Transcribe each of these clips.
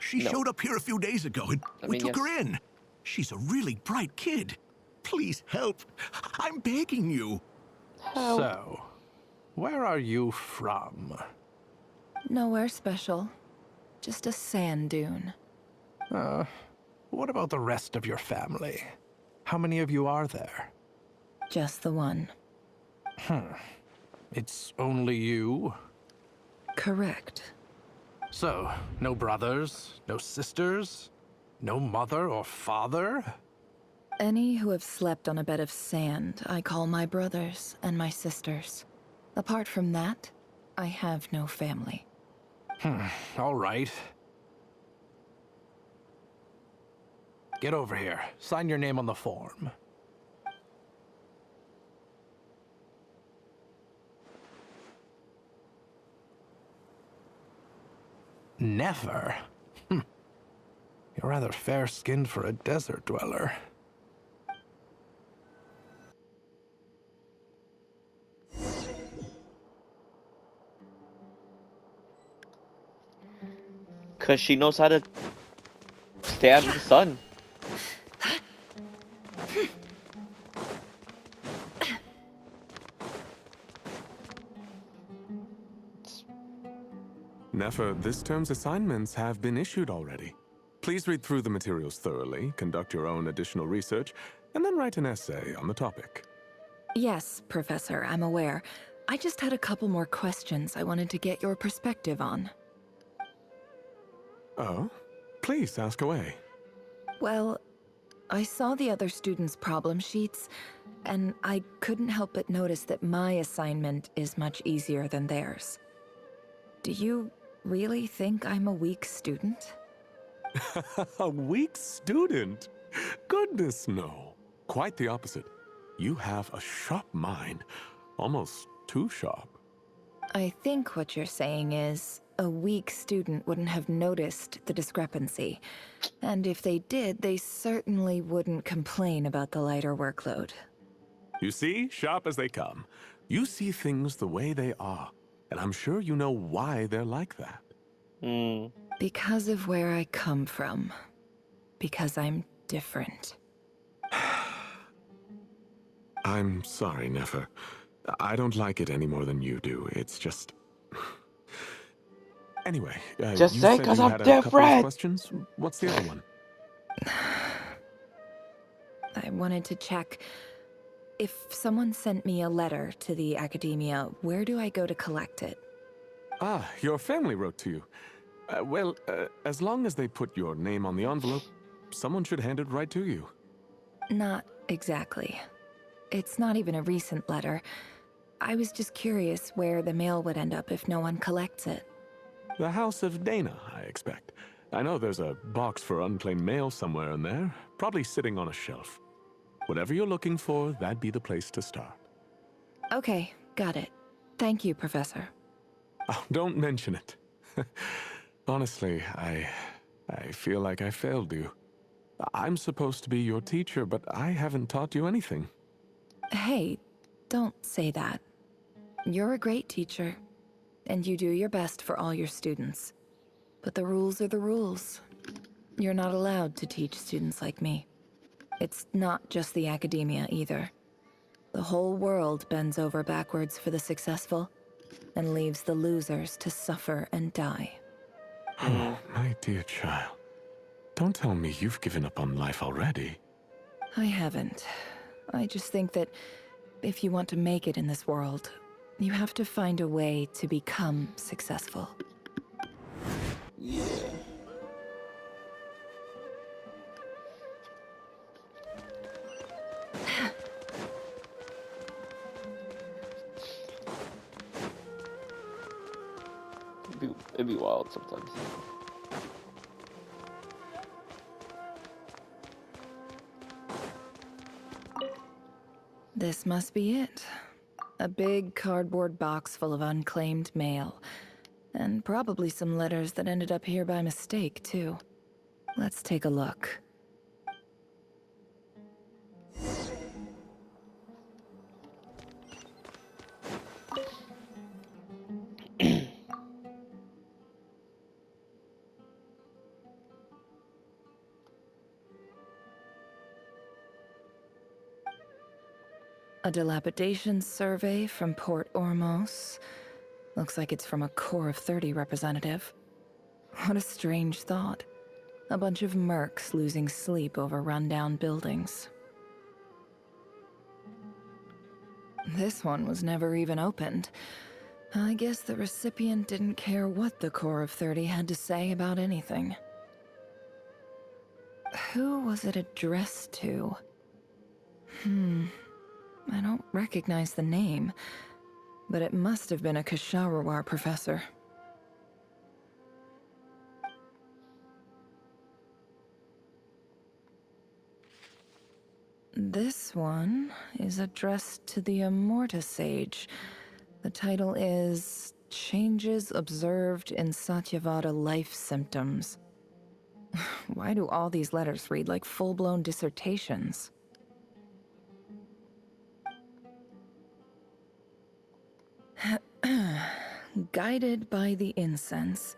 She No. showed up here a few days ago and I we mean, took her yes. in. She's a really bright kid. Please help. I'm begging you. Help. So, where are you from? Nowhere special. Just a sand dune. What about the rest of your family? How many of you are there? Just the one. It's only you? Correct. So, no brothers, no sisters, no mother or father? Any who have slept on a bed of sand, I call my brothers and my sisters. Apart from that, I have no family. All right. Get over here. Sign your name on the form. Never? You're rather fair-skinned for a desert dweller. Because she knows how to stay out of the sun. Nefer, this term's assignments have been issued already. Please read through the materials thoroughly, conduct your own additional research, and then write an essay on the topic. Yes, Professor, I'm aware. I just had a couple more questions I wanted to get your perspective on. Oh? Please, ask away. Well, I saw the other students' problem sheets, and I couldn't help but notice that my assignment is much easier than theirs. Do you really think I'm a weak student? A weak student? Goodness, no. Quite the opposite. You have a sharp mind. Almost too sharp. I think what you're saying is, a weak student wouldn't have noticed the discrepancy. And if they did, they certainly wouldn't complain about the lighter workload. You see, sharp as they come. You see things the way they are, and I'm sure you know why they're like that. Because of where I come from. Because I'm different. I'm sorry, Nefer. I don't like it any more than you do. It's just... Anyway, Just you say, said 'cause you I'm had a couple of different. questions. What's the other one? I wanted to check. If someone sent me a letter to the academia, where do I go to collect it? Ah, your family wrote to you. As long as they put your name on the envelope, someone should hand it right to you. Not exactly. It's not even a recent letter. I was just curious where the mail would end up if no one collects it. The House of Dana, I expect. I know there's a box for unclaimed mail somewhere in there, probably sitting on a shelf. Whatever you're looking for, that'd be the place to start. Okay, got it. Thank you, Professor. Oh, don't mention it. Honestly, I feel like I failed you. I'm supposed to be your teacher, but I haven't taught you anything. Hey, don't say that. You're a great teacher, and you do your best for all your students. But the rules are the rules. You're not allowed to teach students like me. It's not just the academia either. The whole world bends over backwards for the successful, and leaves the losers to suffer and die. Oh, my dear child. Don't tell me you've given up on life already. I haven't. I just think that if you want to make it in this world, you have to find a way to become successful. Yeah. It'd be wild sometimes. This must be it. A big cardboard box full of unclaimed mail. And probably some letters that ended up here by mistake, too. Let's take a look. A dilapidation survey from Port Ormos. Looks like it's from a Core of 30 representative. What a strange thought. A bunch of mercs losing sleep over rundown buildings. This one was never even opened. I guess the recipient didn't care what the Core of 30 had to say about anything. Who was it addressed to? I don't recognize the name, but it must have been a Kasharawar professor. This one is addressed to the Immorta Sage. The title is Changes Observed in Satyavada Life Symptoms. Why do all these letters read like full-blown dissertations? Guided by the incense,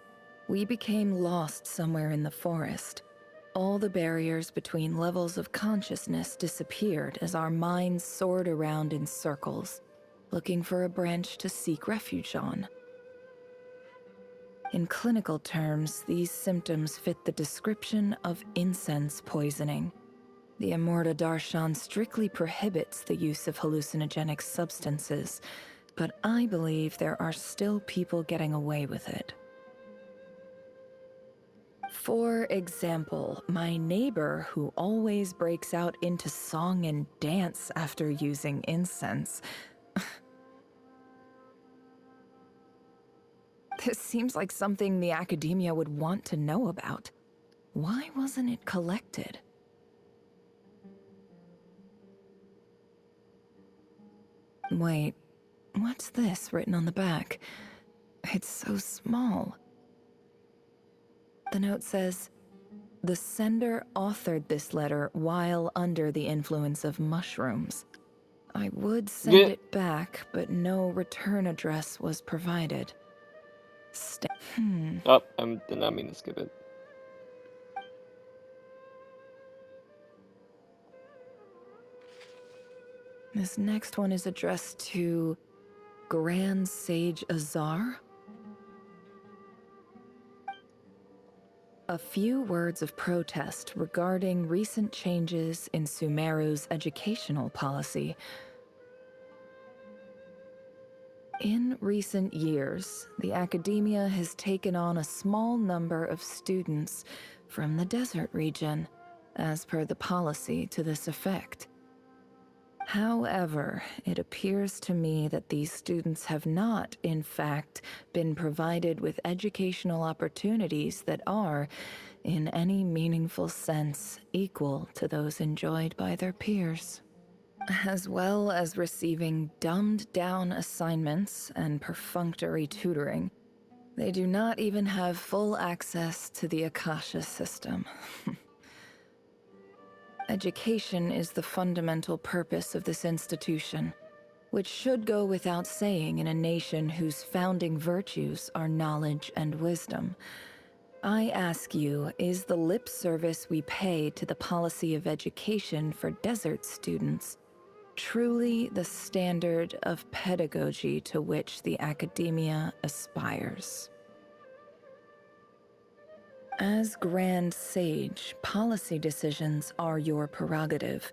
we became lost somewhere in the forest. All the barriers between levels of consciousness disappeared as our minds soared around in circles, looking for a branch to seek refuge on. In clinical terms, these symptoms fit the description of incense poisoning. The Immorta Darshan strictly prohibits the use of hallucinogenic substances, but I believe there are still people getting away with it. For example, my neighbor who always breaks out into song and dance after using incense. This seems like something the academia would want to know about. Why wasn't it collected? Wait, what's this written on the back? It's so small. The note says, the sender authored this letter while under the influence of mushrooms. I would send it back, but no return address was provided. Oh, I did not mean to skip it. This next one is addressed to Grand Sage Azar. A few words of protest regarding recent changes in Sumeru's educational policy. In recent years, the academia has taken on a small number of students from the desert region, as per the policy to this effect. However, it appears to me that these students have not, in fact, been provided with educational opportunities that are, in any meaningful sense, equal to those enjoyed by their peers. As well as receiving dumbed-down assignments and perfunctory tutoring, they do not even have full access to the Akasha system. Education is the fundamental purpose of this institution, which should go without saying in a nation whose founding virtues are knowledge and wisdom. I ask you, is the lip service we pay to the policy of education for desert students truly the standard of pedagogy to which the academia aspires? As Grand Sage, policy decisions are your prerogative,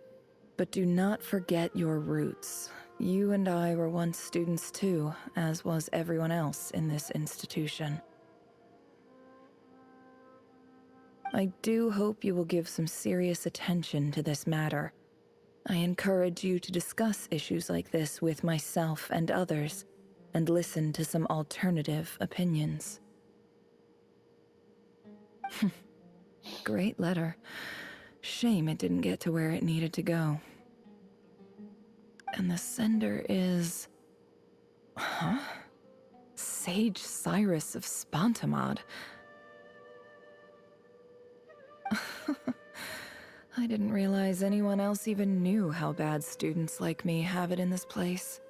but do not forget your roots. You and I were once students too, as was everyone else in this institution. I do hope you will give some serious attention to this matter. I encourage you to discuss issues like this with myself and others, and listen to some alternative opinions. Great letter. Shame it didn't get to where it needed to go. And the sender is... Huh? Sage Cyrus of Spantamad. I didn't realize anyone else even knew how bad students like me have it in this place.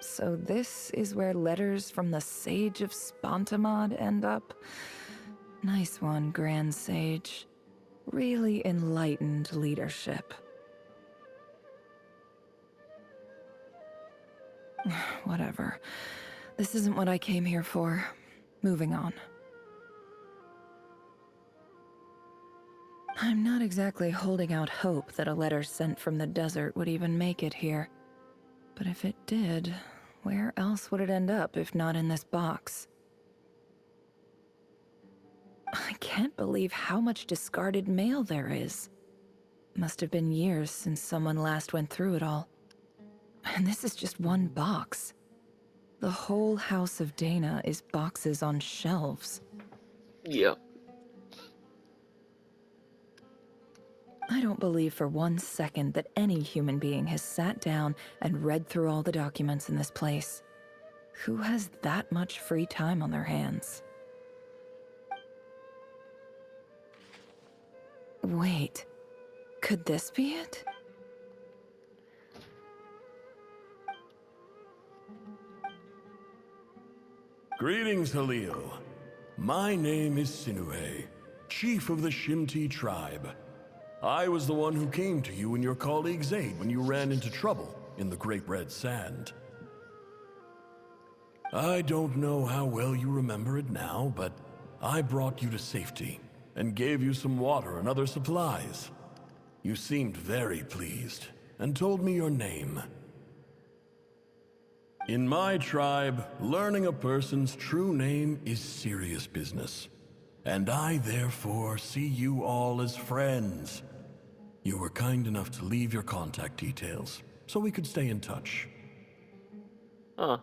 So this is where letters from the Sage of Spantamad end up? Nice one, Grand Sage. Really enlightened leadership. Whatever. This isn't what I came here for. Moving on. I'm not exactly holding out hope that a letter sent from the desert would even make it here. But if it did, where else would it end up if not in this box? I can't believe how much discarded mail there is. Must have been years since someone last went through it all. And this is just one box. The whole house of Dana is boxes on shelves. Yep. I don't believe for 1 second that any human being has sat down and read through all the documents in this place. Who has that much free time on their hands? Wait, could this be it? Greetings, Halil. My name is Sinuhe, chief of the Shimti tribe. I was the one who came to you and your colleague's aid when you ran into trouble in the Great Red Sand. I don't know how well you remember it now, but I brought you to safety and gave you some water and other supplies. You seemed very pleased and told me your name. In my tribe, learning a person's true name is serious business, and I therefore see you all as friends. You were kind enough to leave your contact details, so we could stay in touch. Huh.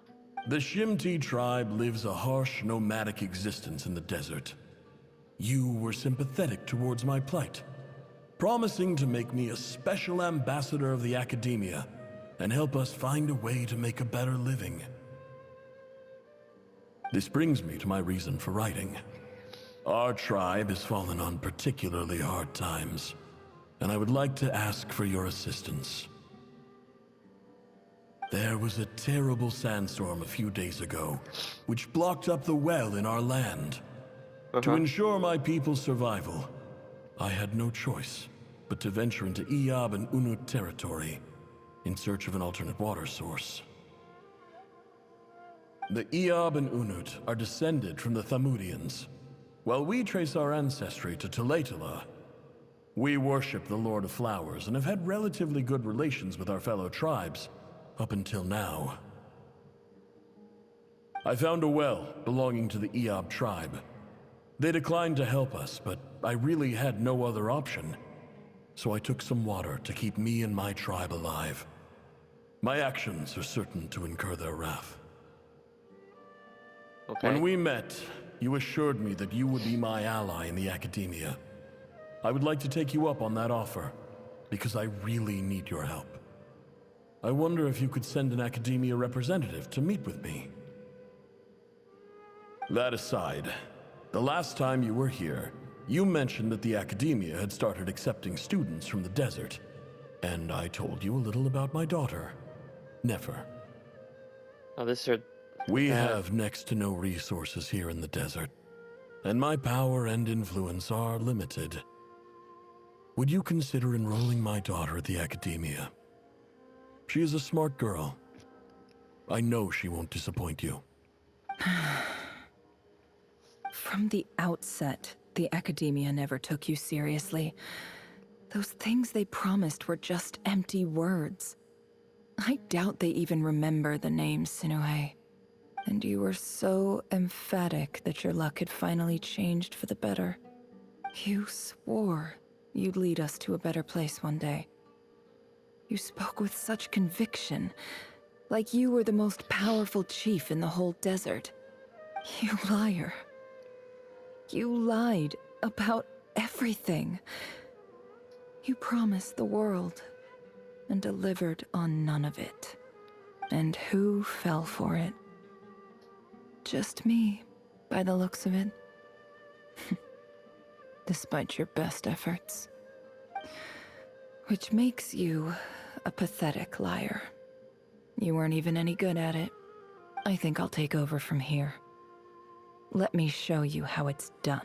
The Shimti tribe lives a harsh, nomadic existence in the desert. You were sympathetic towards my plight, promising to make me a special ambassador of the academia and help us find a way to make a better living. This brings me to my reason for writing. Our tribe has fallen on particularly hard times, and I would like to ask for your assistance. There was a terrible sandstorm a few days ago, which blocked up the well in our land. To ensure my people's survival, I had no choice but to venture into Iyab and Unut territory in search of an alternate water source. The Iyab and Unut are descended from the Thamudians, while we trace our ancestry to Tulatala. We worship the Lord of Flowers and have had relatively good relations with our fellow tribes up until now. I found a well belonging to the Iyab tribe. They declined to help us, but I really had no other option, so I took some water to keep me and my tribe alive. My actions are certain to incur their wrath. Okay. When we met, you assured me that you would be my ally in the academia. I would like to take you up on that offer, because I really need your help. I wonder if you could send an academia representative to meet with me. That aside, the last time you were here, you mentioned that the academia had started accepting students from the desert, and I told you a little about my daughter, Nefer. Oh, this is We have next to no resources here in the desert, and my power and influence are limited. Would you consider enrolling my daughter at the academia? She is a smart girl. I know she won't disappoint you. From the outset, the academia never took you seriously. Those things they promised were just empty words. I doubt they even remember the name Sinuhe. And you were so emphatic that your luck had finally changed for the better. You swore you'd lead us to a better place one day. You spoke with such conviction, like you were the most powerful chief in the whole desert. You liar. You lied about everything. You promised the world and delivered on none of it. And who fell for it? Just me, by the looks of it. Despite your best efforts. Which makes you a pathetic liar. You weren't even any good at it. I think I'll take over from here. Let me show you how it's done.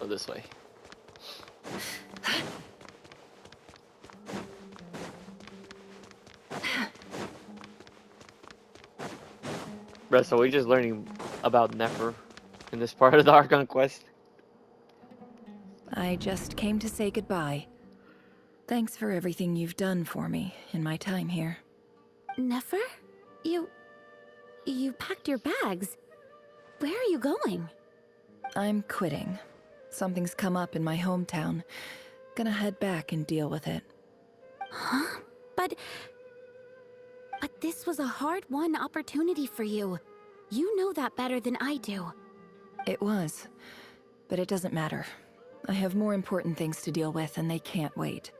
oh, this way. Bruh, so we're just learning about Nefer in this part of the Archon quest. I just came to say goodbye. Thanks for everything you've done for me in my time here. Nefer? You packed your bags. Where are you going? I'm quitting. Something's come up in my hometown. Gonna head back and deal with it. Huh? But this was a hard-won opportunity for you. You know that better than I do. It was. But it doesn't matter. I have more important things to deal with and they can't wait.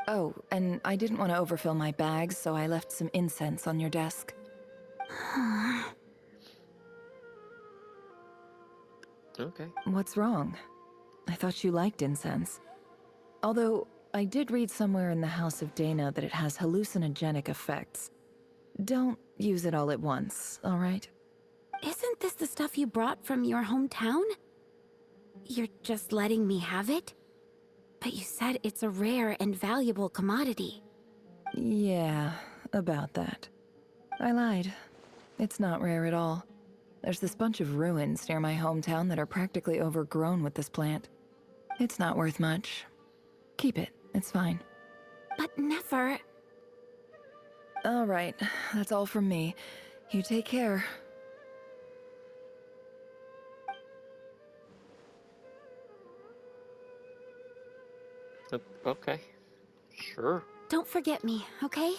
Oh, and I didn't want to overfill my bags, so I left some incense on your desk. Okay. What's wrong? I thought you liked incense. Although, I did read somewhere in the House of Dana that it has hallucinogenic effects. Don't use it all at once, alright? Isn't this the stuff you brought from your hometown? You're just letting me have it? But you said it's a rare and valuable commodity. Yeah, about that. I lied. It's not rare at all. There's this bunch of ruins near my hometown that are practically overgrown with this plant. It's not worth much. Keep it, it's fine. But Nefer... Alright, that's all from me. You take care. Okay. Sure. Don't forget me, okay?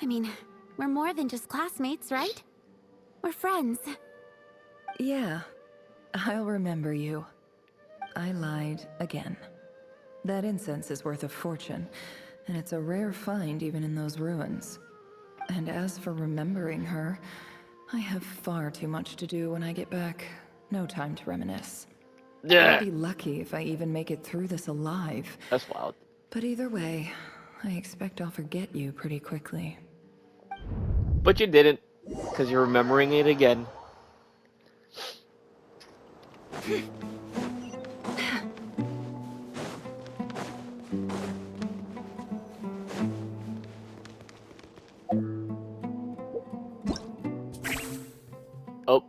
I mean, we're more than just classmates, right? We're friends. Yeah, I'll remember you. I lied again. That incense is worth a fortune, and it's a rare find even in those ruins. And as for remembering her, I have far too much to do when I get back. No time to reminisce. Yeah. I'll be lucky if I even make it through this alive. That's wild. But either way, I expect I'll forget you pretty quickly. But you didn't, because you're remembering it again. Oh.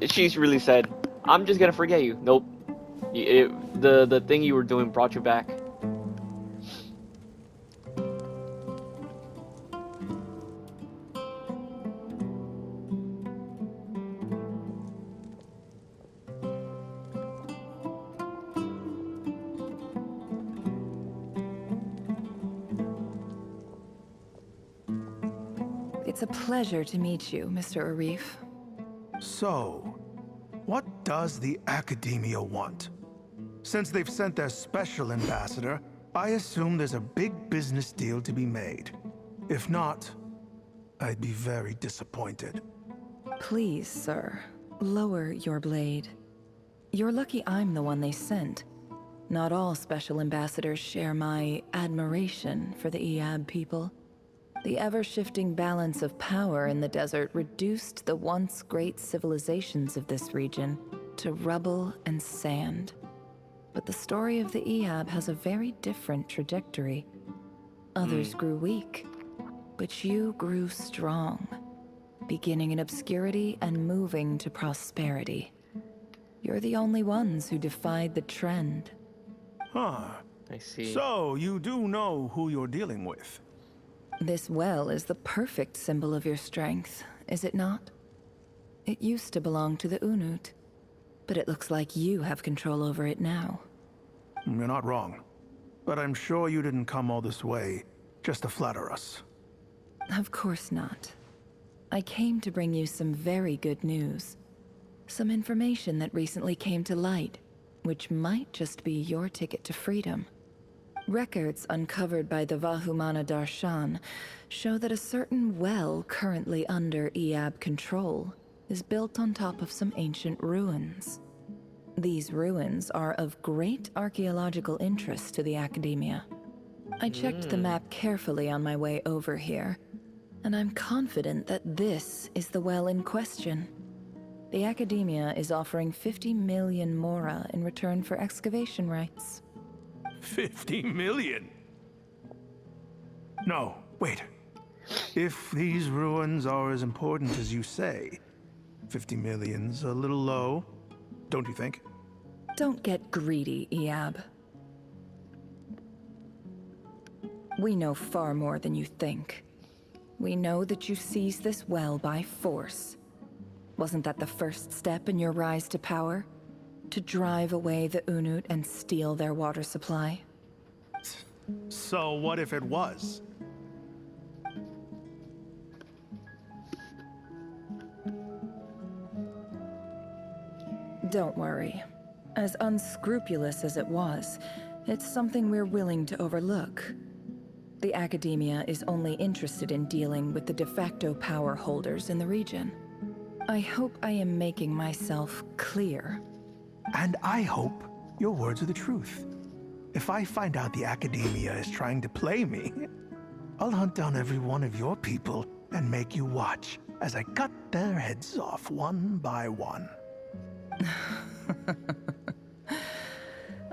She's really said, I'm just gonna forget you. Nope. The thing you were doing brought you back. It's a pleasure to meet you, Mr. Arif. So, what does the Academia want? Since they've sent their special ambassador, I assume there's a big business deal to be made. If not, I'd be very disappointed. Please, sir, lower your blade. You're lucky I'm the one they sent. Not all special ambassadors share my admiration for the Eab people. The ever-shifting balance of power in the desert reduced the once great civilizations of this region to rubble and sand. But the story of the Eab has a very different trajectory. Others grew weak, but you grew strong, beginning in obscurity and moving to prosperity. You're the only ones who defied the trend. Huh. I see. So, you do know who you're dealing with? This well is the perfect symbol of your strength, is it not? It used to belong to the Unut, but it looks like you have control over it now. You're not wrong. But I'm sure you didn't come all this way just to flatter us. Of course not. I came to bring you some very good news. Some information that recently came to light, which might just be your ticket to freedom. Records uncovered by the Vahumana Darshan show that a certain well currently under Eab control is built on top of some ancient ruins. These ruins are of great archaeological interest to the Academia. I checked the map carefully on my way over here, and I'm confident that this is the well in question. The Academia is offering 50 million mora in return for excavation rights. 50 million? No, wait. If these ruins are as important as you say, 50 million's a little low, don't you think? Don't get greedy, Iab. We know far more than you think. We know that you seized this well by force. Wasn't that the first step in your rise to power? To drive away the Unut and steal their water supply? So what if it was? Don't worry. As unscrupulous as it was, it's something we're willing to overlook. The Academia is only interested in dealing with the de facto power holders in the region. I hope I am making myself clear. And I hope your words are the truth. If I find out the Academia is trying to play me, I'll hunt down every one of your people and make you watch as I cut their heads off one by one.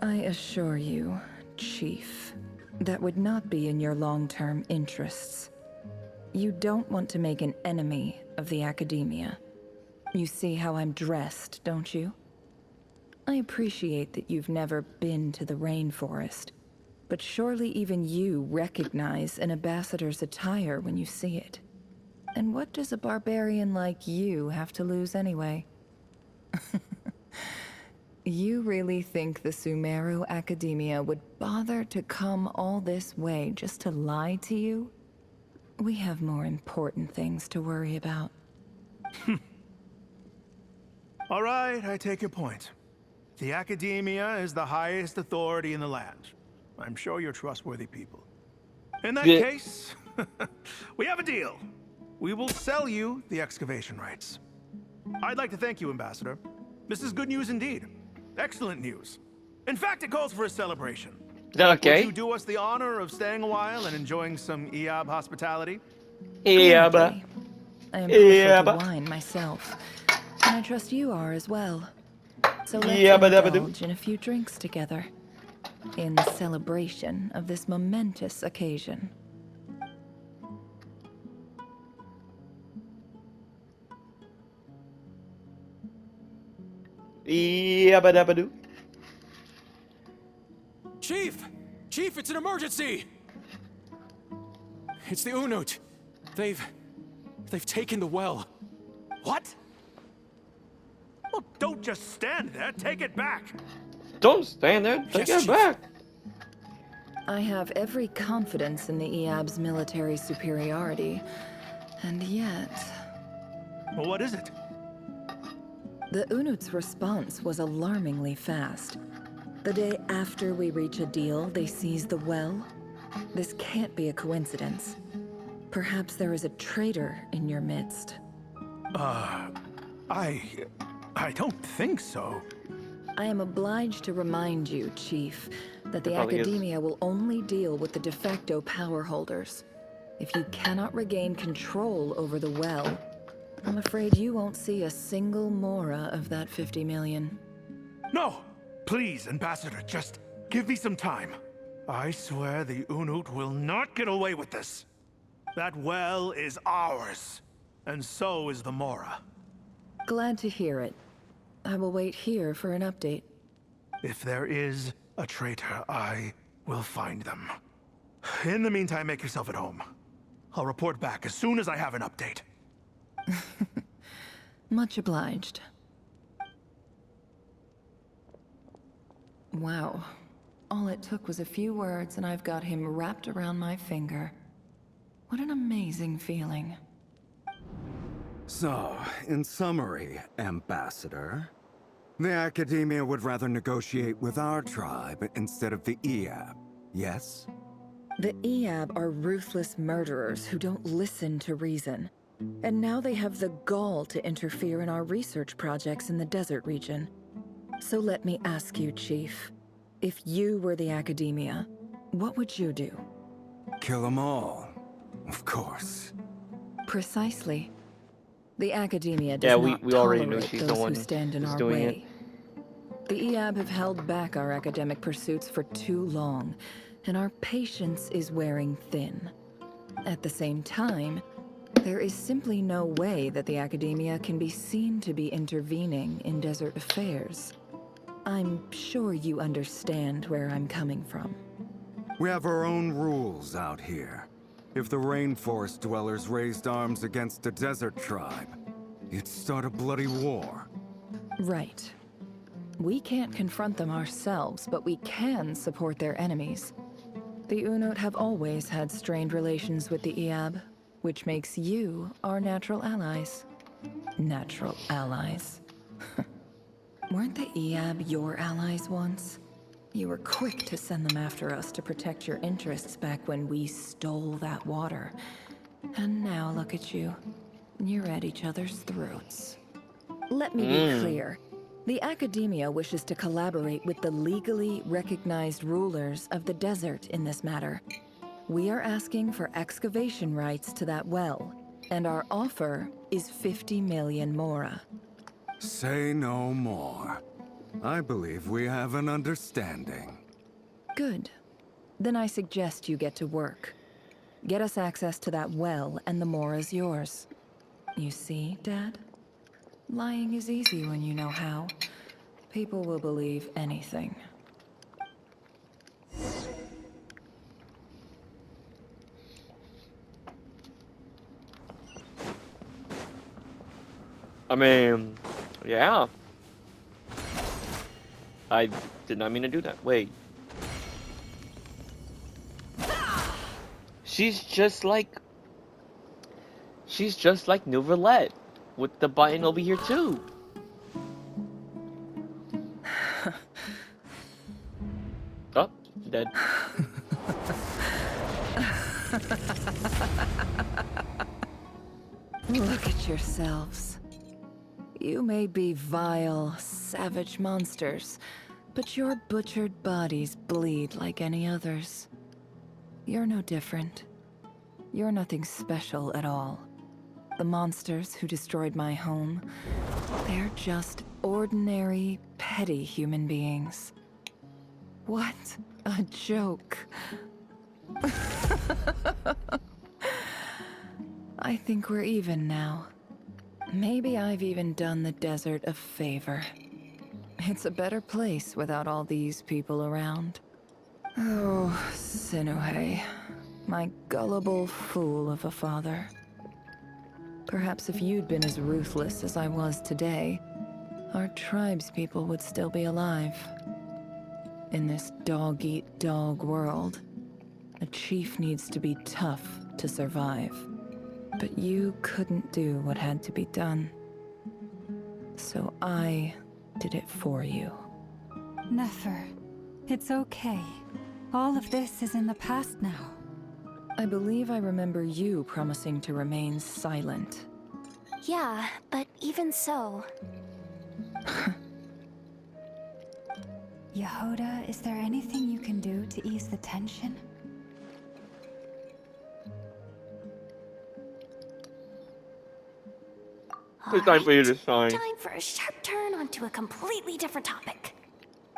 I assure you, Chief, that would not be in your long-term interests. You don't want to make an enemy of the Academia. You see how I'm dressed, don't you? I appreciate that you've never been to the rainforest, but surely even you recognize an ambassador's attire when you see it. And what does a barbarian like you have to lose anyway? You really think the Sumeru Academia would bother to come all this way just to lie to you? We have more important things to worry about. All right, I take your point. The Academia is the highest authority in the land. I'm sure you're trustworthy people. In that Yeah. case, we have a deal. We will sell you the excavation rights. I'd like to thank you, Ambassador. This is good news indeed. Excellent news. In fact, it calls for a celebration. Okay. Would you do us the honor of staying a while and enjoying some Iab hospitality? Yeah, but Gladly. I am partial Yeah, to but- wine myself, and I trust you are as well. So let's Yeah, but- indulge in a few drinks together, in celebration of this momentous occasion. Yeah, but do. Chief! Chief, it's an emergency! It's the Unut. They've taken the well. What? Well, don't just stand there. Take it back. Don't stand there. Take Yes, it Chief. back. I have every confidence in the Eab's military superiority, and yet... Well, what is it? The Unut's response was alarmingly fast. The day after we reach a deal, they seize the well. This can't be a coincidence. Perhaps there is a traitor in your midst. I don't think so. I am obliged to remind you, Chief, that the There probably is. Academia will only deal with the de facto power holders. If you cannot regain control over the well, I'm afraid you won't see a single mora of that 50 million. No! Please, Ambassador, just give me some time. I swear the Unut will not get away with this. That well is ours, and so is the Mora. Glad to hear it. I will wait here for an update. If there is a traitor, I will find them. In the meantime, make yourself at home. I'll report back as soon as I have an update. Much obliged. Wow. All it took was a few words and I've got him wrapped around my finger. What an amazing feeling. So, in summary, Ambassador, the Academia would rather negotiate with our tribe instead of the Eab, yes? The Eab are ruthless murderers who don't listen to reason. And now they have the gall to interfere in our research projects in the desert region. So let me ask you, Chief. If you were the Academia, What would you do? Kill them all, of course. Precisely. The academia does Yeah, not we already knew tolerate she's the those one who stand in who's our doing way. The EAB have held back our academic pursuits for too long, and our patience is wearing thin. At the same time, there is simply no way that the academia can be seen to be intervening in desert affairs. I'm sure you understand where I'm coming from. We have our own rules out here. If the rainforest dwellers raised arms against a desert tribe, it'd start a bloody war. Right. We can't confront them ourselves, but we can support their enemies. The Unut have always had strained relations with the EAB, which makes you our natural allies. Natural allies. Weren't the EAB your allies once? You were quick to send them after us to protect your interests back when we stole that water. And now look at you. You're at each other's throats. Let me be clear. The academia wishes to collaborate with the legally recognized rulers of the desert in this matter. We are asking for excavation rights to that well, and our offer is 50 million mora. Say no more. I believe we have an understanding. Good. Then I suggest you get to work. Get us access to that well, and the mora's yours. You see, Dad? Lying is easy when you know how. People will believe anything. I mean, yeah. I did not mean to do that. Wait. She's just like New Roulette with the button over here too. Oh, dead. Look at yourselves. You may be vile, savage monsters, but your butchered bodies bleed like any others. You're no different. You're nothing special at all. The monsters who destroyed my home, they're just ordinary, petty human beings. What a joke. I think we're even now. Maybe I've even done the desert a favor. It's a better place without all these people around. Oh, Sinuhe, my gullible fool of a father. Perhaps if you'd been as ruthless as I was today, our tribespeople would still be alive. In this dog-eat-dog world, a chief needs to be tough to survive. But you couldn't do what had to be done. So I did it for you. Nefer, it's okay. All of this is in the past now. I believe I remember you promising to remain silent. Yeah, but even so... Yehoda, is there anything you can do to ease the tension? It's time for you to shine. Time for a sharp turn onto a completely different topic.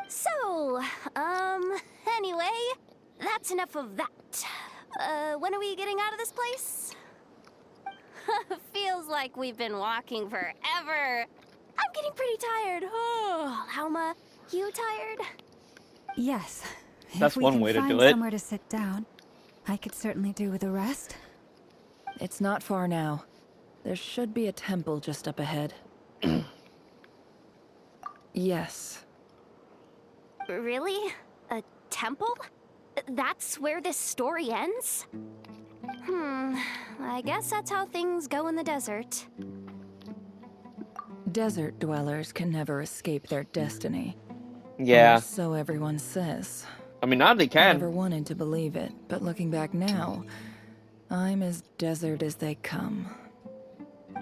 So, anyway, that's enough of that. When are we getting out of this place? Feels like we've been walking forever. I'm getting pretty tired. Oh, Lauma, you tired? Yes. That's if we one can way to find do it. somewhere to sit down, I could certainly do with a rest. It's not far now. There should be a temple just up ahead. Yes. Really? A temple? That's where this story ends? I guess that's how things go in the desert. Desert dwellers can never escape their destiny. Yeah. Or so everyone says. I mean, now they I can. never wanted to believe it, but looking back now, I'm as desert as they come.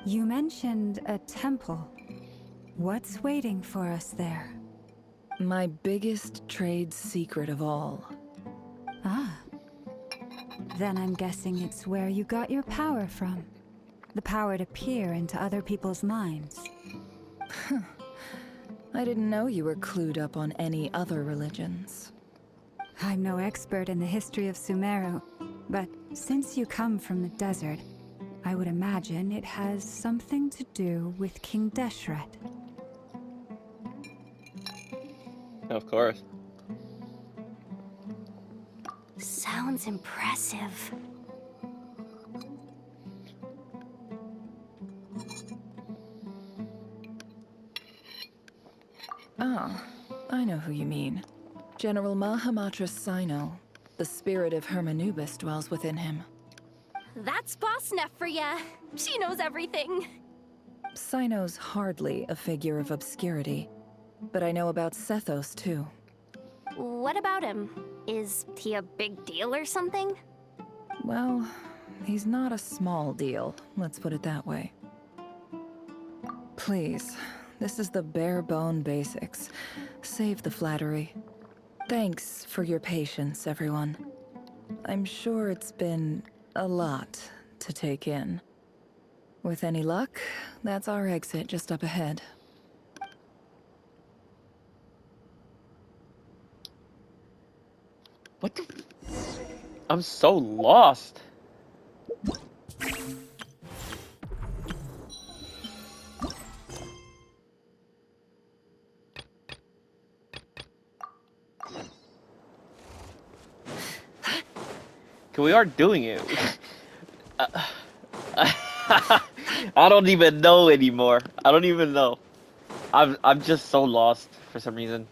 You mentioned a temple. What's waiting for us there? My biggest trade secret of all. Ah. Then I'm guessing it's where you got your power from. The power to peer into other people's minds. I didn't know you were clued up on any other religions. I'm no expert in the history of Sumeru, but since you come from the desert, I would imagine it has something to do with King Deshret. Of course. Sounds impressive. Ah, I know who you mean. General Mahamatra Sino. The spirit of Hermanubis dwells within him. That's Boss Neff for ya. She knows everything. Sino's hardly a figure of obscurity, but I know about Sethos too. What about him? Is he a big deal or something? Well, he's not a small deal, let's put it that way. Please, this is the bare-bone basics. Save the flattery. Thanks for your patience, everyone. I'm sure it's been a lot to take in. With any luck, that's our exit just up ahead. What the? I'm so lost. We are doing it. I don't even know anymore. I don't even know. I'm just so lost for some reason.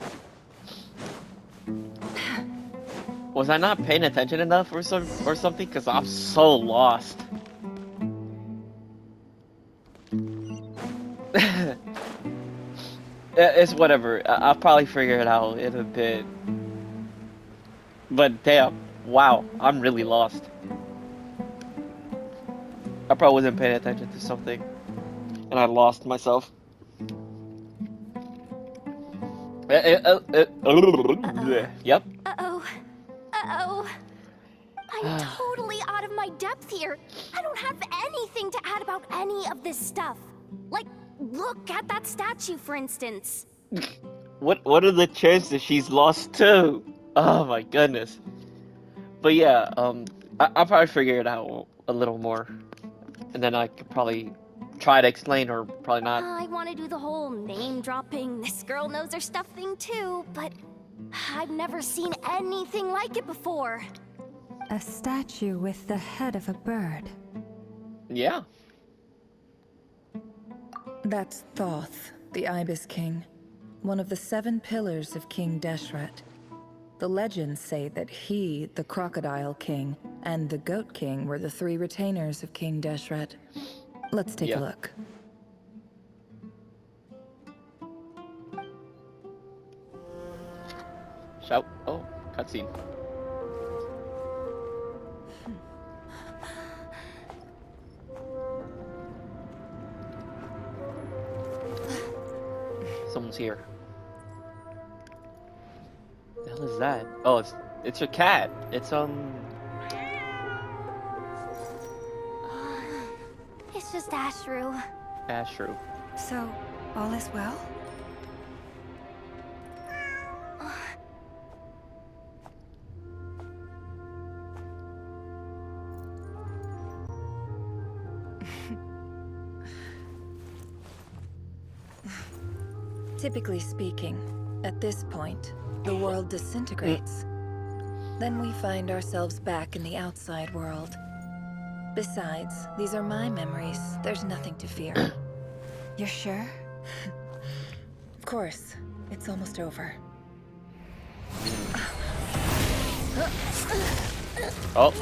Was I not paying attention enough or something? Because I'm so lost. It's whatever. I'll probably figure it out in a bit. But damn, wow, I'm really lost. I probably wasn't paying attention to something, and I lost myself. Yep. Uh-oh. Uh-oh. I'm totally out of my depth here. I don't have anything to add about any of this stuff. Like, look at that statue, for instance. What are the chances she's lost too? Oh my goodness. But yeah, I'll probably figure it out a little more, and then I could probably try to explain, or probably not. I want to do the whole name-dropping, this girl knows her stuff thing too, but I've never seen anything like it before. A statue with the head of a bird. Yeah. That's Thoth, the Ibis King, one of the 7 pillars of King Deshret. The legends say that he, the Crocodile King, and the Goat King were the 3 retainers of King Deshret. Let's take a look. Shout. Oh, cutscene. Someone's here. What the hell is that? Oh, it's your cat. It's It's just Ashru. Ashru. So, all is well? Typically speaking, at this point, the world disintegrates. Then we find ourselves back in the outside world. Besides, these are my memories. There's nothing to fear. You're sure? Of course. It's almost over. Oh.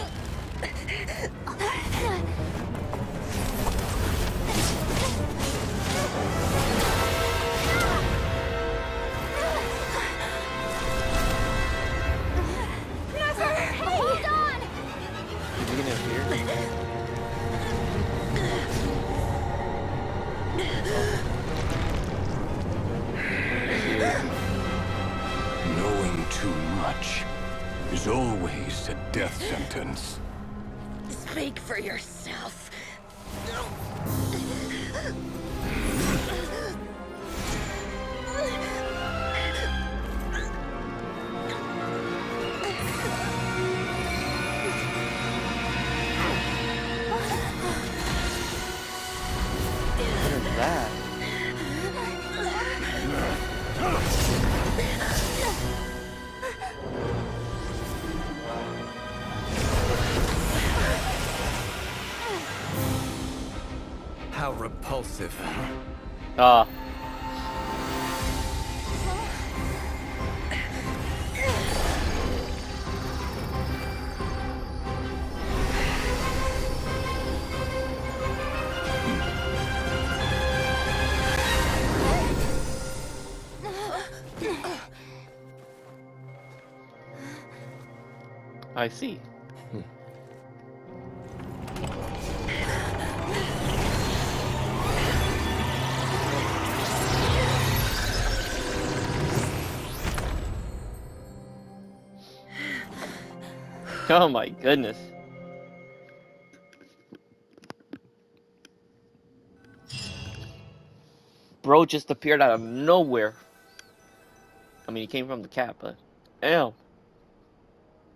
Hold on! Is he gonna appear? Knowing too much is always a death sentence. Speak for yourself. What is that? How repulsive. Ah. I see. Oh my goodness. Bro just appeared out of nowhere. I mean, he came from the cat, but damn.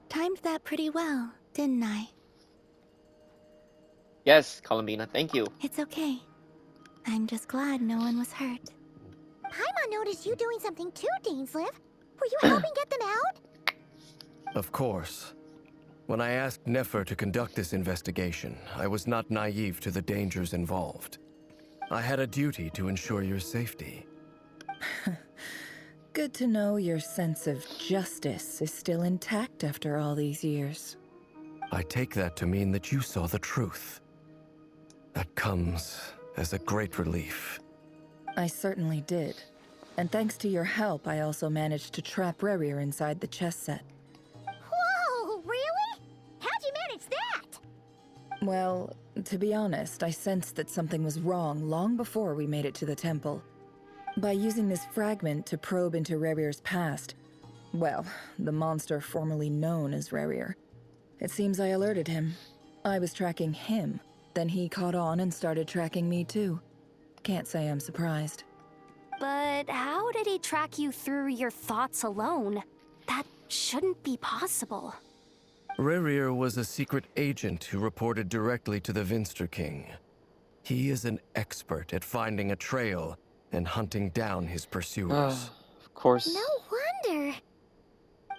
Timed that pretty well, didn't I? Yes, Columbina, thank you. It's okay. I'm just glad no one was hurt. Paimon noticed you doing something too, Dainsleif. Were you helping get them out? Of course. When I asked Nefer to conduct this investigation, I was not naive to the dangers involved. I had a duty to ensure your safety. Good to know your sense of justice is still intact after all these years. I take that to mean that you saw the truth. That comes as a great relief. I certainly did. And thanks to your help, I also managed to trap Rerir inside the chess set. Whoa, really? How'd you manage that? Well, to be honest, I sensed that something was wrong long before we made it to the temple. By using this fragment to probe into Rerir's past, well, the monster formerly known as Rerir, it seems I alerted him. I was tracking him, then he caught on and started tracking me too. Can't say I'm surprised. But how did he track you through your thoughts alone? That shouldn't be possible. Rerir was a secret agent who reported directly to the Vinster King. He is an expert at finding a trail and hunting down his pursuers. Of course. No wonder.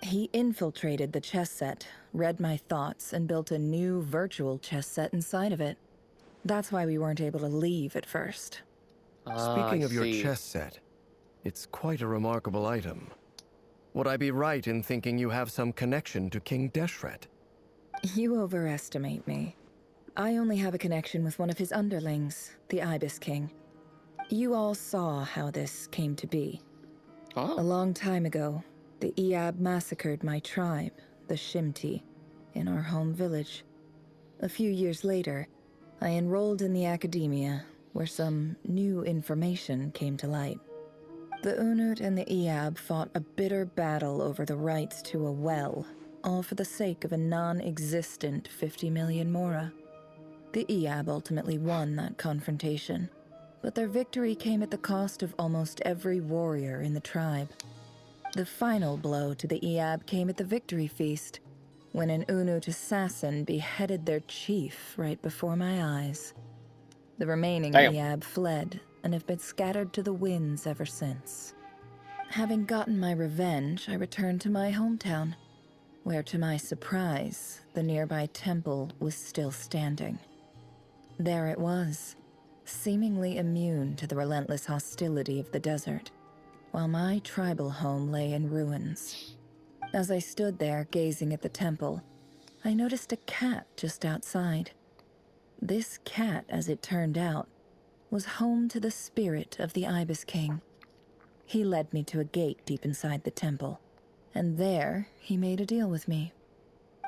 He infiltrated the chess set, read my thoughts, and built a new virtual chess set inside of it. That's why we weren't able to leave at first. Speaking of your chess set, it's quite a remarkable item. Would I be right in thinking you have some connection to King Deshret? You overestimate me. I only have a connection with one of his underlings, the Ibis King. You all saw how this came to be. A long time ago, the Eab massacred my tribe, the Shimti, in our home village. A few years later, I enrolled in the academia, where some new information came to light. The Unut and the Eab fought a bitter battle over the rights to a well, all for the sake of a non-existent 50 million Mora. The Eab ultimately won that confrontation, but their victory came at the cost of almost every warrior in the tribe. The final blow to the Eab came at the victory feast, when an Unut assassin beheaded their chief right before my eyes. The remaining Eab fled and have been scattered to the winds ever since. Having gotten my revenge, I returned to my hometown, where to my surprise, the nearby temple was still standing. There it was, seemingly immune to the relentless hostility of the desert, while my tribal home lay in ruins. As I stood there gazing at the temple, I noticed a cat just outside. This cat, as it turned out, was home to the spirit of the Ibis King. He led me to a gate deep inside the temple, and there he made a deal with me.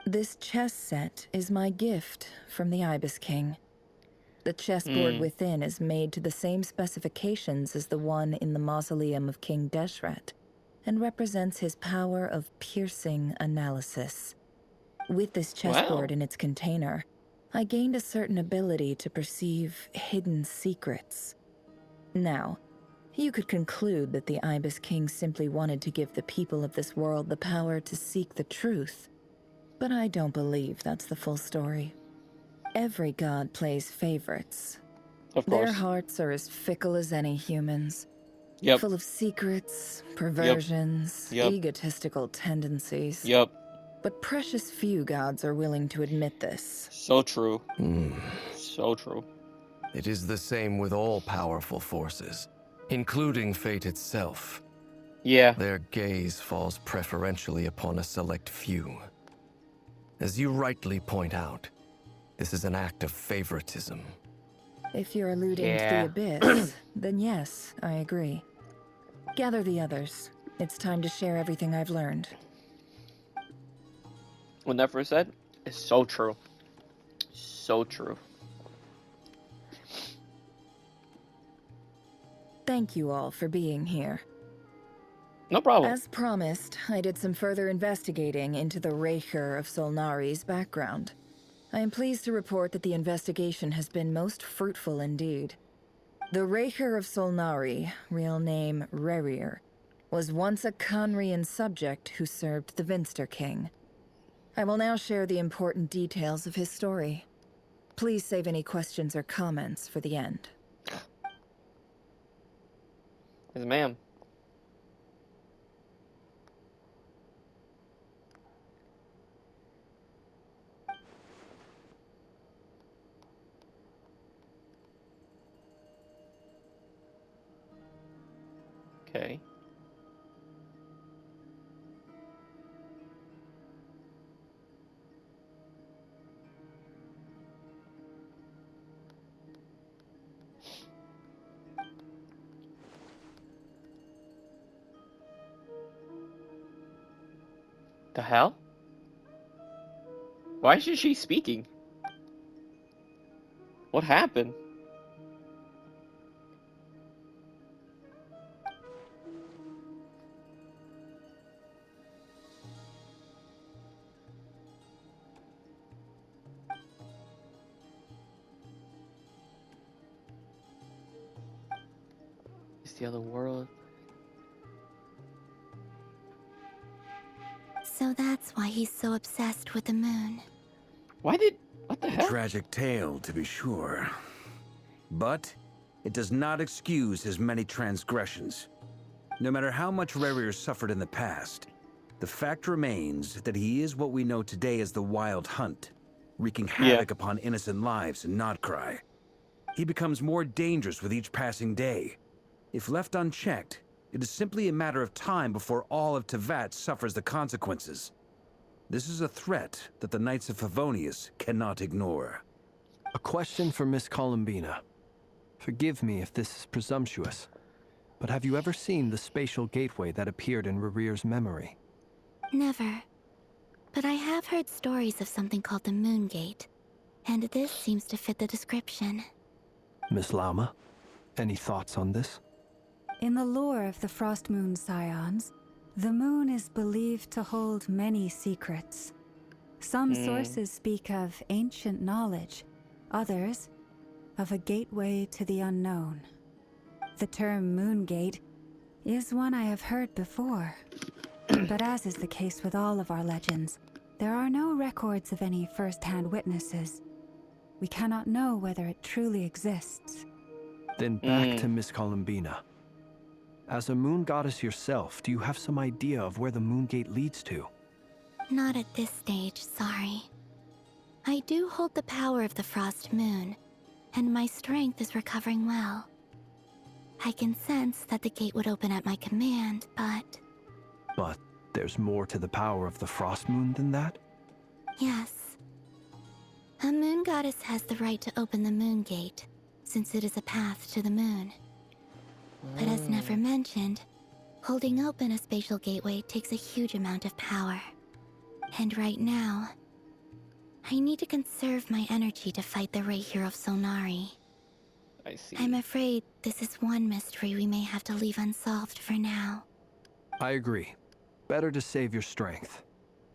This chess set is my gift from the Ibis King. The chessboard within is made to the same specifications as the one in the mausoleum of King Deshret. and represents his power of piercing analysis. With this chessboard Wow. in its container, I gained a certain ability to perceive hidden secrets. Now, you could conclude that the Ibis King simply wanted to give the people of this world the power to seek the truth. But I don't believe that's the full story. Every god plays favorites. Of Their course. hearts are as fickle as any human's. Yep. Full of secrets, perversions, Yep. egotistical tendencies. Yep. But precious few gods are willing to admit this. So true. So true. It is the same with all powerful forces, including fate itself. Yeah. Their gaze falls preferentially upon a select few. As you rightly point out, this is an act of favoritism. If you're alluding Yeah. to the Abyss, then yes, I agree. Gather the others. It's time to share everything I've learned. What Nefer said is so true. So true. Thank you all for being here. No problem. As promised, I did some further investigating into the Rerir of Solnari's background. I am pleased to report that the investigation has been most fruitful indeed. The Rerir of Solnari, real name Rerir, was once a Conrian subject who served the Vinster King. I will now share the important details of his story. Please save any questions or comments for the end. Yes, ma'am. Okay. The hell? Why isn't she speaking? What happened? Is the other world? So that's why he's so obsessed with the moon. What the hell? Tragic tale, to be sure. But it does not excuse his many transgressions. No matter how much Rerir suffered in the past, the fact remains that he is what we know today as the Wild Hunt, wreaking havoc upon innocent lives in Notcry. He becomes more dangerous with each passing day. If left unchecked, it is simply a matter of time before all of Tevat suffers the consequences. This is a threat that the Knights of Favonius cannot ignore. A question for Miss Columbina. Forgive me if this is presumptuous, but have you ever seen the spatial gateway that appeared in Rerir's memory? Never. But I have heard stories of something called the Moon Gate, and this seems to fit the description. Miss Lauma, any thoughts on this? In the lore of the Frost Moon Scions, the moon is believed to hold many secrets. Some sources speak of ancient knowledge, others of a gateway to the unknown. The term Moon Gate is one I have heard before, but as is the case with all of our legends, there are no records of any first-hand witnesses. We cannot know whether it truly exists. Then back to Miss Columbina. As a moon goddess yourself, do you have some idea of where the Moon Gate leads to? Not at this stage, sorry. I do hold the power of the Frost Moon, and my strength is recovering well. I can sense that the gate would open at my command, but... But there's more to the power of the Frost Moon than that? Yes. A moon goddess has the right to open the Moon Gate, since it is a path to the moon. But as Nefer mentioned, holding open a spatial gateway takes a huge amount of power. And right now, I need to conserve my energy to fight the Rerir of Solnari. I see. I'm afraid this is one mystery we may have to leave unsolved for now. I agree. Better to save your strength.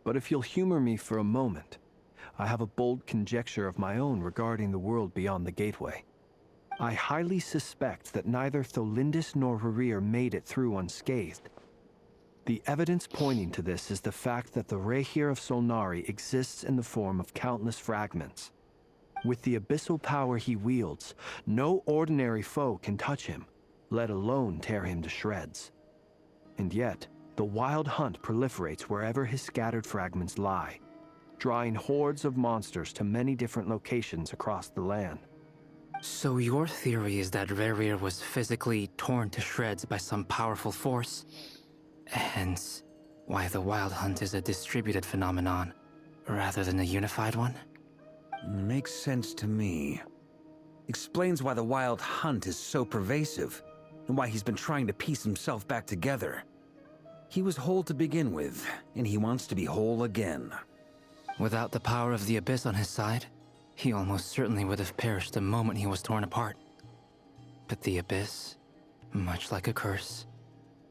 But if you'll humor me for a moment, I have a bold conjecture of my own regarding the world beyond the gateway. I highly suspect that neither Tholindis nor Rerir made it through unscathed. The evidence pointing to this is the fact that the Rerir of Solnari exists in the form of countless fragments. With the abyssal power he wields, no ordinary foe can touch him, let alone tear him to shreds. And yet, the Wild Hunt proliferates wherever his scattered fragments lie, drawing hordes of monsters to many different locations across the land. So your theory is that Rerir was physically torn to shreds by some powerful force? Hence, why the Wild Hunt is a distributed phenomenon, rather than a unified one? Makes sense to me. Explains why the Wild Hunt is so pervasive, and why he's been trying to piece himself back together. He was whole to begin with, and he wants to be whole again. Without the power of the Abyss on his side, he almost certainly would have perished the moment he was torn apart. But the Abyss, much like a curse,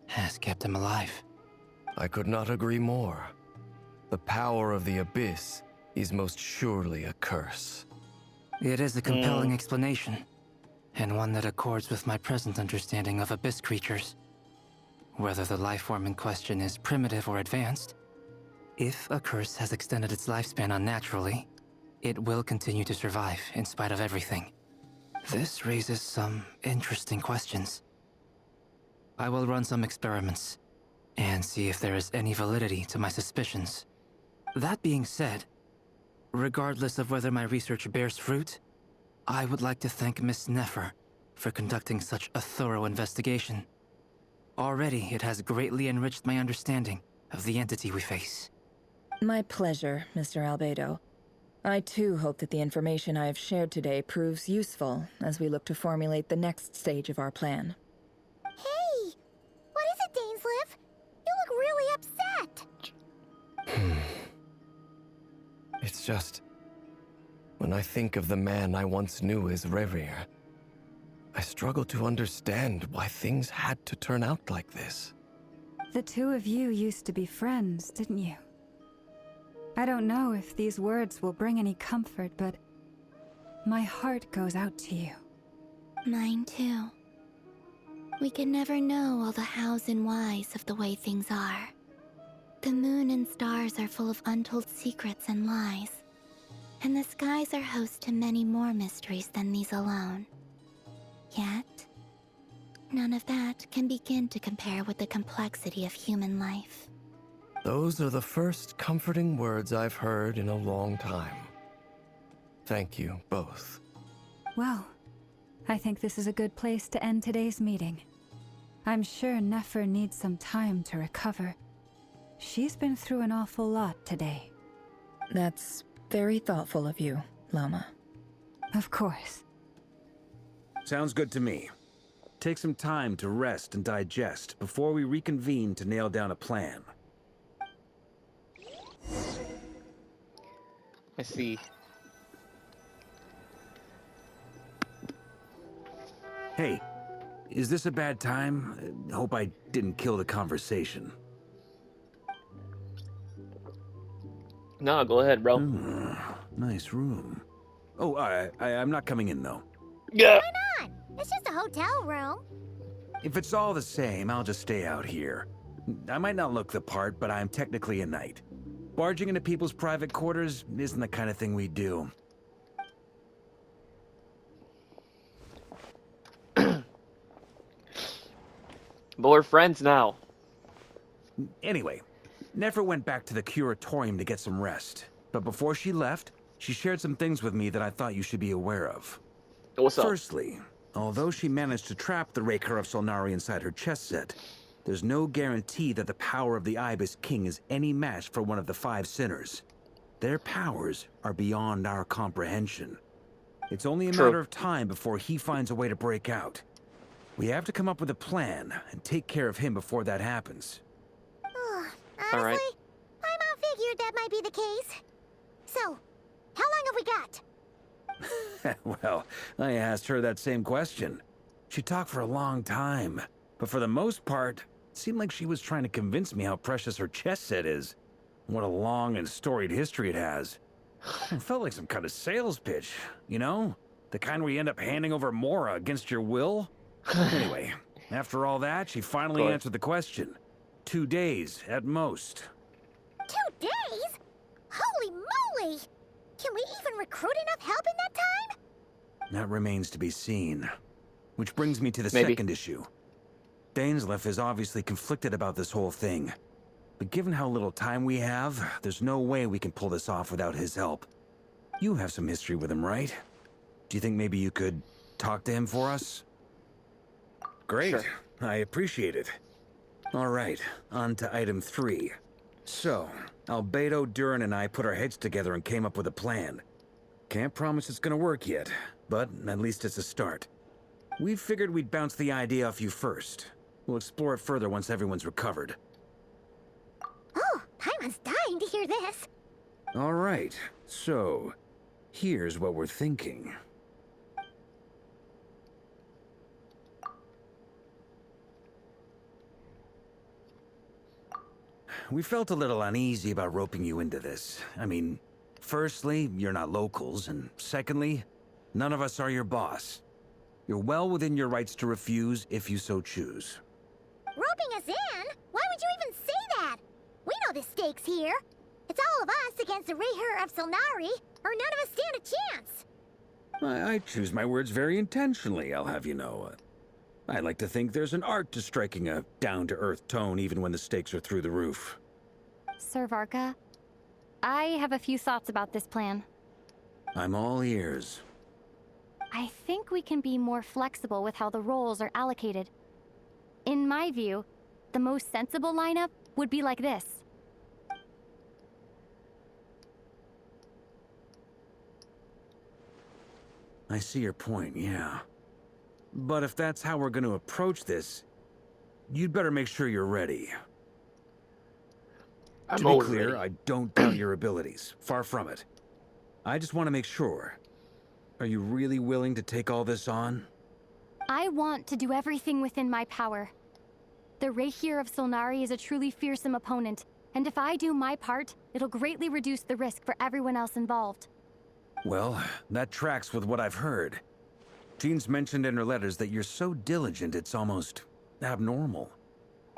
has kept him alive. I could not agree more. The power of the Abyss is most surely a curse. It is a compelling explanation, and one that accords with my present understanding of Abyss creatures. Whether the life form in question is primitive or advanced, if a curse has extended its lifespan unnaturally, it will continue to survive in spite of everything. This raises some interesting questions. I will run some experiments and see if there is any validity to my suspicions. That being said, regardless of whether my research bears fruit, I would like to thank Miss Nefer for conducting such a thorough investigation. Already, it has greatly enriched my understanding of the entity we face. My pleasure, Mr. Albedo. I too hope that the information I have shared today proves useful as we look to formulate the next stage of our plan. Hey! What is it, Dainsleif? You look really upset! It's just... when I think of the man I once knew as Rerir, I struggle to understand why things had to turn out like this. The two of you used to be friends, didn't you? I don't know if these words will bring any comfort, but my heart goes out to you. Mine too. We can never know all the hows and whys of the way things are. The moon and stars are full of untold secrets and lies, and the skies are host to many more mysteries than these alone. Yet, none of that can begin to compare with the complexity of human life. Those are the first comforting words I've heard in a long time. Thank you, both. Well, I think this is a good place to end today's meeting. I'm sure Nefer needs some time to recover. She's been through an awful lot today. That's very thoughtful of you, Lama. Of course. Sounds good to me. Take some time to rest and digest before we reconvene to nail down a plan. I see. Hey, is this a bad time? Hope I didn't kill the conversation. No, go ahead, bro. Nice room. Oh, I'm not coming in, though. Yeah. Why not? It's just a hotel room. If it's all the same, I'll just stay out here. I might not look the part, but I'm technically a knight. Barging into people's private quarters isn't the kind of thing we do. But we're friends now. Anyway, Nefer went back to the curatorium to get some rest. But before she left, she shared some things with me that I thought you should be aware of. What's up? Firstly, although she managed to trap the Rerir of Solnari inside her chest set, there's no guarantee that the power of the Ibis King is any match for one of the 5 sinners. Their powers are beyond our comprehension. It's only a matter of time before he finds a way to break out. We have to come up with a plan and take care of him before that happens. Honestly, my mom figured that might be the case. So, how long have we got? Well, I asked her that same question. She talked for a long time, but for the most part, It seemed like she was trying to convince me how precious her chess set is. What a long and storied history it has. It felt like some kind of sales pitch, you know? The kind where you end up handing over Mora against your will. Anyway, after all that, she finally answered the question. 2 days, at most. 2 days? Holy moly! Can we even recruit enough help in that time? That remains to be seen. Which brings me to the Maybe. second issue. Dainsleif is obviously conflicted about this whole thing. But given how little time we have, there's no way we can pull this off without his help. You have some history with him, right? Do you think maybe you could talk to him for us? Great. Sure. I appreciate it. All right, on to item 3. So, Albedo, Durin, and I put our heads together and came up with a plan. Can't promise it's gonna work yet, but at least it's a start. We figured we'd bounce the idea off you first. We'll explore it further once everyone's recovered. Oh, Paimon's dying to hear this. All right, so here's what we're thinking. We felt a little uneasy about roping you into this. I mean, firstly, you're not locals, and secondly, none of us are your boss. You're well within your rights to refuse if you so choose. Roping us in? Why would you even say that? We know the stakes here. It's all of us against the Rerir of Solnari, or none of us stand a chance. I choose my words very intentionally, I'll have you know. I like to think there's an art to striking a down-to-earth tone even when the stakes are through the roof. Sir Varka, I have a few thoughts about this plan. I'm all ears. I think we can be more flexible with how the roles are allocated. In my view, the most sensible lineup would be like this. I see your point, yeah. But if that's how we're going to approach this, you'd better make sure you're ready. To be clear, I don't doubt your abilities. Far from it. I just want to make sure. Are you really willing to take all this on? I want to do everything within my power. The Rerir of Solnari is a truly fearsome opponent, and if I do my part, it'll greatly reduce the risk for everyone else involved. Well, that tracks with what I've heard. Jean's mentioned in her letters that you're so diligent it's almost abnormal.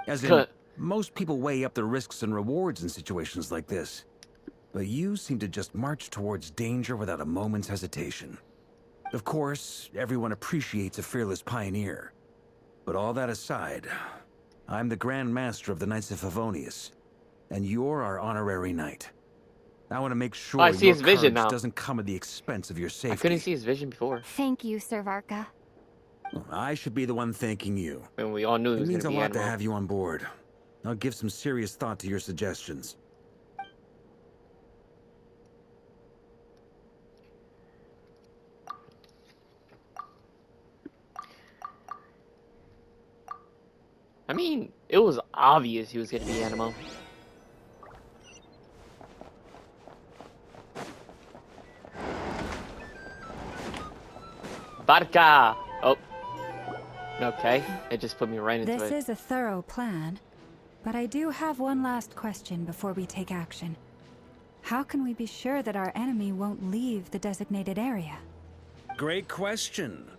As in, most people weigh up the risks and rewards in situations like this. But you seem to just march towards danger without a moment's hesitation. Of course, everyone appreciates a fearless pioneer. But all that aside, I'm the Grand Master of the Knights of Favonius, and you're our honorary knight. I want to make sure I see your his vision courage now. doesn't come at the expense of your safety. I couldn't see his vision before. Thank you, Sir Varka. Well, I should be the one thanking you. And we all knew It was means a gonna be lot to Animal. have you on board. I'll give some serious thought to your suggestions. I mean, it was obvious he was gonna be Animal. Barca! Oh. Okay, it just put me right into This it. is a thorough plan, but I do have one last question before we take action. How can we be sure that our enemy won't leave the designated area? Great question.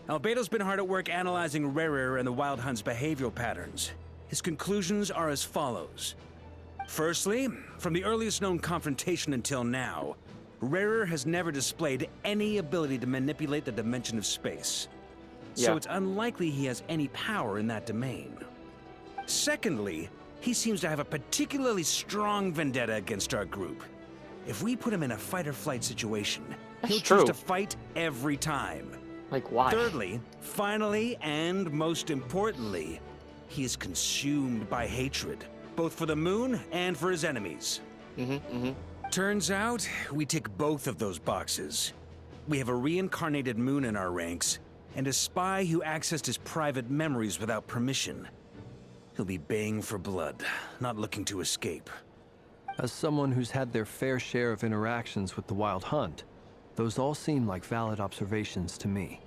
Albedo's been hard at work analyzing Rerir and the Wild Hunt's behavioral patterns. His conclusions are as follows. Firstly, from the earliest known confrontation until now, Rerir has never displayed any ability to manipulate the dimension of space. So Yeah. it's unlikely he has any power in that domain. Secondly, he seems to have a particularly strong vendetta against our group. If we put him in a fight-or-flight situation, That's he'll true. choose to fight every time. Like, why? Thirdly, finally, and most importantly, he is consumed by hatred, both for the moon and for his enemies. Turns out, we tick both of those boxes. We have a reincarnated moon in our ranks, and a spy who accessed his private memories without permission. He'll be baying for blood, not looking to escape. As someone who's had their fair share of interactions with the Wild Hunt, those all seem like valid observations to me.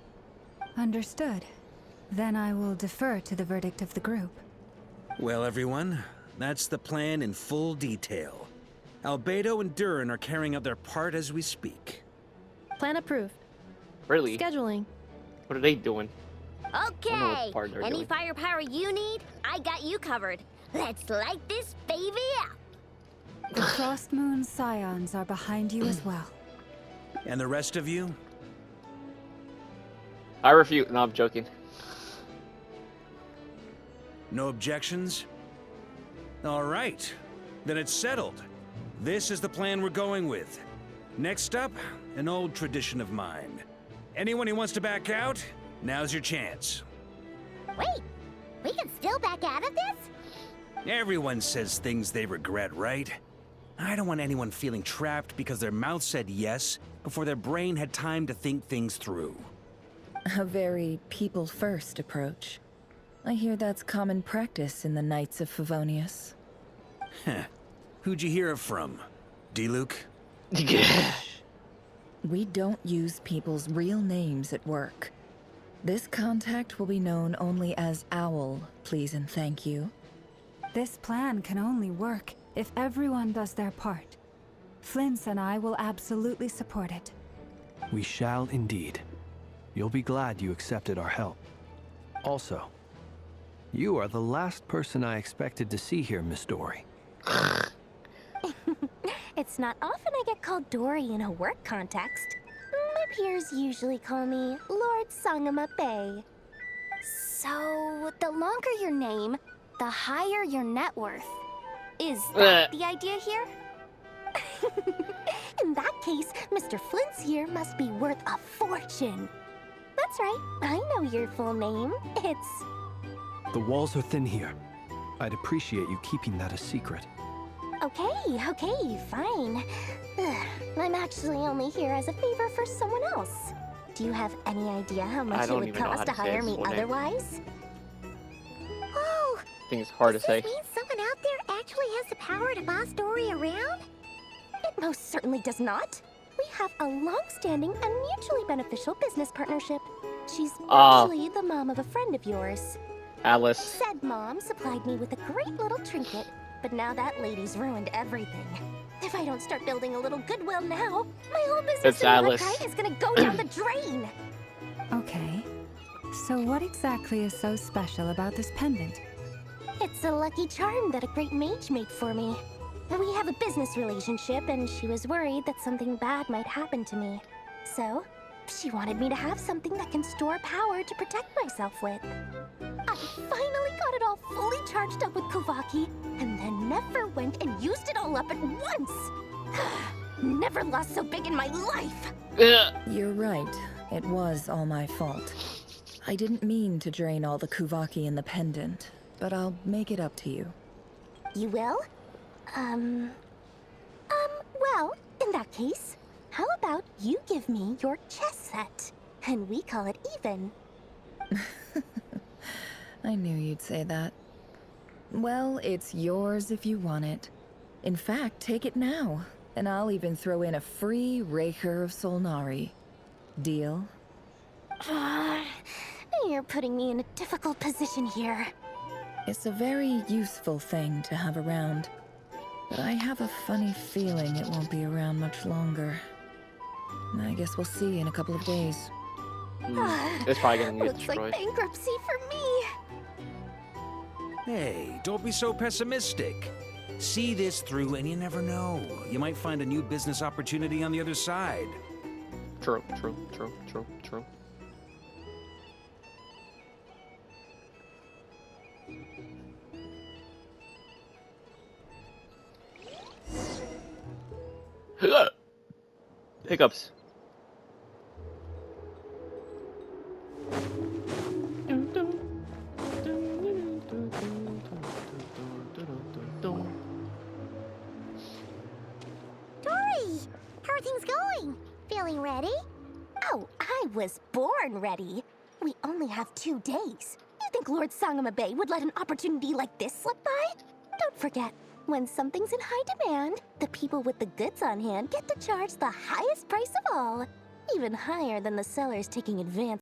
Understood. Then I will defer to the verdict of the group. Well, everyone, that's the plan in full detail. Albedo and Durin are carrying out their part as we speak. Plan approved. Really? Scheduling. What are they doing? Okay, part they're any doing. firepower you need, I got you covered. Let's light this baby up. The Frost Moon Scions are behind you as well. And the rest of you? I refute. No, I'm joking. No objections? All right, then it's settled. This is the plan we're going with. Next up, an old tradition of mine. Anyone who wants to back out, now's your chance. Wait, we can still back out of this? Everyone says things they regret, right? I don't want anyone feeling trapped because their mouth said yes before their brain had time to think things through. A very people-first approach. I hear that's common practice in the Knights of Favonius. Heh. Who'd you hear it from? D-Luke? We don't use people's real names at work. This contact will be known only as Owl, please and thank you. This plan can only work if everyone does their part. Flint's and I will absolutely support it. We shall indeed. You'll be glad you accepted our help. Also, you are the last person I expected to see here, Miss Dory. It's not often I get called Dory in a work context. My peers usually call me Lord Sangama Bay. So, the longer your name, the higher your net worth. Is that the idea here? In that case, Mr. Flint's here must be worth a fortune. That's right, I know your full name. It's... The walls are thin here. I'd appreciate you keeping that a secret. Okay, fine. I'm actually only here as a favor for someone else. Do you have any idea how much it would cost to hire me otherwise? Oh, I think it's hard to say. does this mean someone out there actually has the power to boss Dory around? It most certainly does not. We have a long-standing and mutually beneficial business partnership. She's actually the mom of a friend of yours. Alice. Said mom supplied me with a great little trinket, but now that lady's ruined everything. If I don't start building a little goodwill now, my whole business in Mordecai is gonna go down the drain. Okay. So what exactly is so special about this pendant? It's a lucky charm that a great mage made for me. We have a business relationship, and she was worried that something bad might happen to me. So, she wanted me to have something that can store power to protect myself with. I finally got it all fully charged up with Kovaki, and then never went and used it all up at once. Never lost so big in my life. You're right. It was all my fault. I didn't mean to drain all the Kuvaki in the pendant, but I'll make it up to you. You will? Well, in that case, how about you give me your chess set, and we call it even? I knew you'd say that. Well, it's yours if you want it. In fact, take it now, and I'll even throw in a free Rerir of Solnari. Deal? You're putting me in a difficult position here. It's a very useful thing to have around, but I have a funny feeling it won't be around much longer. I guess we'll see in a couple of days. It's probably gonna get Looks destroyed. like bankruptcy for me. Hey, don't be so pessimistic. See this through and you never know. You might find a new business opportunity on the other side. True. Hiccups. Dory, how are things going? Feeling ready? Oh, I was born ready. We only have 2 days. You think Lord Sangama Bay would let an opportunity like this slip by? Don't forget, when something's in high demand, the people with the goods on hand get to charge the highest price of all. Even higher than the sellers taking advance